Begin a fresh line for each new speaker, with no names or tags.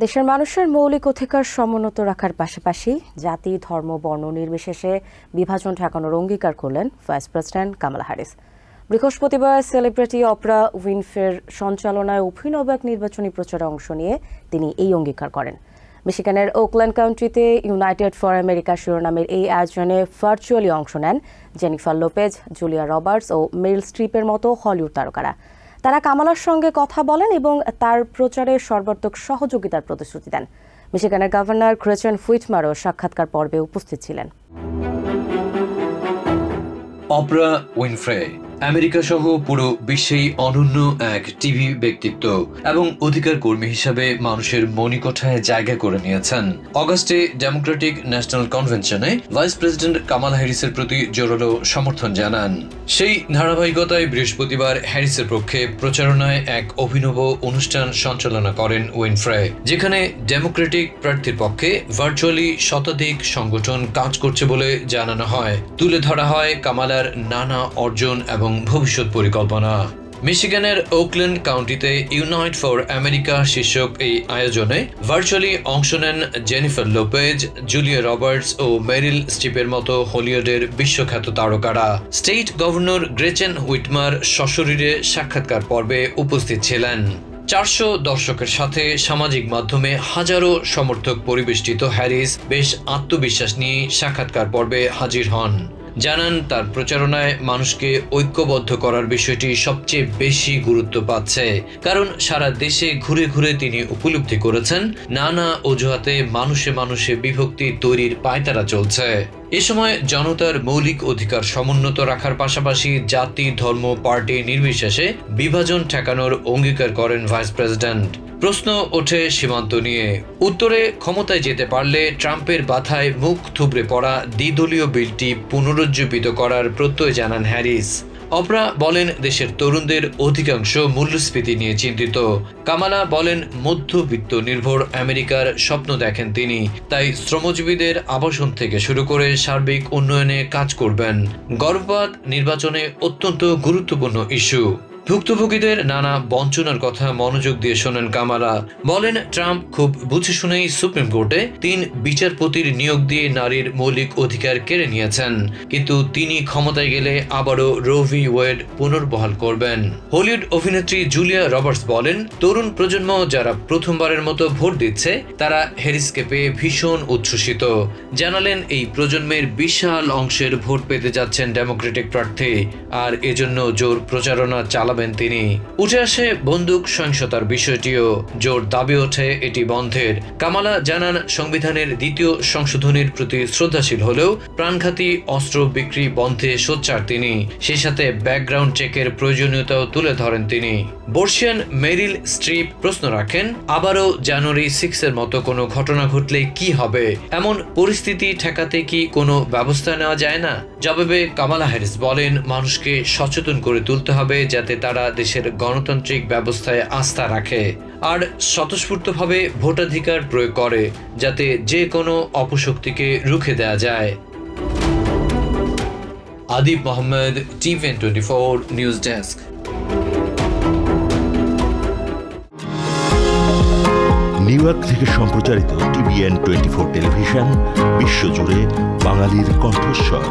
দেশের মানুষের মৌলিক অধিকার সমুন্নত রাখার পাশাপাশি জাতি, ধর্ম, বর্ণ নির্বিশেষে বিভাজন ঠেকানোর অঙ্গীকার করলেন ভাইস প্রেসিডেন্ট কামালা হ্যারিস। বৃহস্পতিবার সেলিব্রিটি অপরা উইনফ্রের সঞ্চালনায় অভিনব এক নির্বাচনী প্রচারে অংশ নিয়ে তিনি এই অঙ্গীকার করেন। মিশিগানের ওকল্যান্ড কাউন্টিতে ইউনাইটেড ফর আমেরিকা শিরোনামের এই আয়োজনে ভার্চুয়ালি অংশ নেন জেনিফার লোপেজ, জুলিয়া রবার্টস ও মেরিল স্ট্রিপের মতো হলিউড তারকারা। তারা কামালার সঙ্গে কথা বলেন এবং তার প্রচারে সর্বাত্মক সহযোগিতার প্রতিশ্রুতি দেন। মিশিগানের গভর্নর গ্রেচেন হুইটমারও সাক্ষাৎকার পর্বে উপস্থিত ছিলেন।
অপরা উইনফ্রে আমেরিকা সহ পুরো বিশ্বেই অনন্য এক টিভি ব্যক্তিত্ব এবং অধিকার কর্মী হিসাবে মানুষের মনিকোঠায় জায়গা করে নিয়েছেন। অগাস্টে ডেমোক্রেটিক ন্যাশনাল কনভেনশনে ভাইস প্রেসিডেন্ট কামালা হ্যারিসের প্রতি জোরালো সমর্থন জানান। সেই ধারাবাহিকতায় বৃহস্পতিবার হ্যারিসের পক্ষে প্রচারণায় এক অভিনব অনুষ্ঠান সঞ্চালনা করেন উইনফ্রে, যেখানে ডেমোক্রেটিক প্রার্থীর পক্ষে ভার্চুয়ালি শতাধিক সংগঠন কাজ করছে বলে জানানো হয়। তুলে ধরা হয় কামালার নানা অর্জন এবং ভবিষ্যৎ পরিকল্পনা। মিশিগানের ওকল্যান্ড কাউন্টিতে ইউনাইট ফর আমেরিকা শীর্ষক এই আয়োজনে ভার্চুয়ালি অংশ নেন জেনিফার লোপেজ, জুলিয়া রবার্টস ও মেরিল স্ট্রিপের মতো হলিউডের বিশ্বখ্যাত তারকারা। স্টেট গভর্নর গ্রেচেন হুইটমার সশরীরে সাক্ষাৎকার পর্বে উপস্থিত ছিলেন। 400 দর্শকের সাথে সামাজিক মাধ্যমে হাজারো সমর্থক পরিবেষ্টিত হ্যারিস বেশ আত্মবিশ্বাস নিয়ে সাক্ষাৎকার পর্বে হাজির হন। জানান তার প্রচারণায় মানুষকে ঐক্যবদ্ধ করার বিষয়টি সবচেয়ে বেশি গুরুত্ব পাচ্ছে, কারণ সারা দেশে ঘুরে ঘুরে তিনি উপলব্ধি করেছেন নানা অজুহাতে মানুষে মানুষে বিভক্তি তৈরির পায়তারা চলছে। এ সময় জনতার মৌলিক অধিকার সমুন্নত রাখার পাশাপাশি জাতি, ধর্ম, পার্টি নির্বিশেষে বিভাজন ঠেকানোর অঙ্গীকার করেন ভাইস প্রেসিডেন্ট। প্রশ্ন ওঠে সীমান্ত নিয়ে। উত্তরে ক্ষমতায় যেতে পারলে ট্রাম্পের বাধায় মুখ থুবড়ে পড়া দ্বিদলীয় বিলটি পুনরুজ্জীবিত করার প্রত্যয় জানান হ্যারিস। অপরা বলেন দেশের তরুণদের অধিকাংশ মূল্যস্ফীতি নিয়ে চিন্তিত। কামালা বলেন মধ্যবিত্ত নির্ভর আমেরিকার স্বপ্ন দেখেন তিনি, তাই শ্রমজীবীদের আবাসন থেকে শুরু করে সার্বিক উন্নয়নে কাজ করবেন। গর্ভপাত নির্বাচনে অত্যন্ত গুরুত্বপূর্ণ ইস্যু। ভুক্তভোগীদের নানা বঞ্চনার কথা মনোযোগ দিয়ে শোনেন কামালা। বলেন ট্রাম্প খুব বুঝে শুনেই সুপ্রিম কোর্টে 3 বিচারপতির নিয়োগ দিয়ে নারীর মৌলিক অধিকার কেড়ে নিয়েছেন, কিন্তু তিনি ক্ষমতায় গেলে আবারও রো ভি ওয়েড পুনর্বহাল করবেন। হলিউড অভিনেত্রী জুলিয়া রবার্টস বলেন তরুণ প্রজন্ম যারা প্রথমবারের মতো ভোট দিচ্ছে তারা হ্যারিসকে পেয়ে ভীষণ উচ্ছ্বসিত। জানালেন এই প্রজন্মের বিশাল অংশের ভোট পেতে যাচ্ছেন ডেমোক্রেটিক প্রার্থী, আর এজন্য জোর প্রচারণা চালাবেন তিনি। উঠে আসে বন্দুক সহিংসতার বিষয়টিও, জোর দাবি ওঠে এটি বন্ধের। কামালা জানান সংবিধানের 2য় সংশোধনীর প্রতি শ্রদ্ধাশীল হলেও প্রাণঘাতী অস্ত্র বিক্রি বন্ধে সোচ্চার তিনি। সেই সাথে ব্যাকগ্রাউন্ড চেকের প্রয়োজনীয়তাও তুলে ধরেন তিনি। বর্ষিয়ান মেরিল স্ট্রিপ প্রশ্ন রাখেন আবারও জানুয়ারি 6-এর মতো কোনো ঘটনা ঘটলে কি হবে? এমন পরিস্থিতি ঠেকাতে কি কোনো ব্যবস্থা নেওয়া যায় না? জবাবে কামালা হ্যারিস বলেন মানুষকে সচেতন করে তুলতে হবে যাতে তারা দেশের গণতান্ত্রিক ব্যবস্থায় আস্থা রাখে আর স্বতঃস্ফূর্তভাবে ভোটাধিকার প্রয়োগ করে, যাতে যে কোনো অপশক্তিকে রুখে দেওয়া যায়। Adib Mohammad, TVN24 news desk.
New York থেকে সম্প্রচারিত TVN24 টেলিভিশন বিশ্বজুড়ে বাঙালির কণ্ঠস্বর।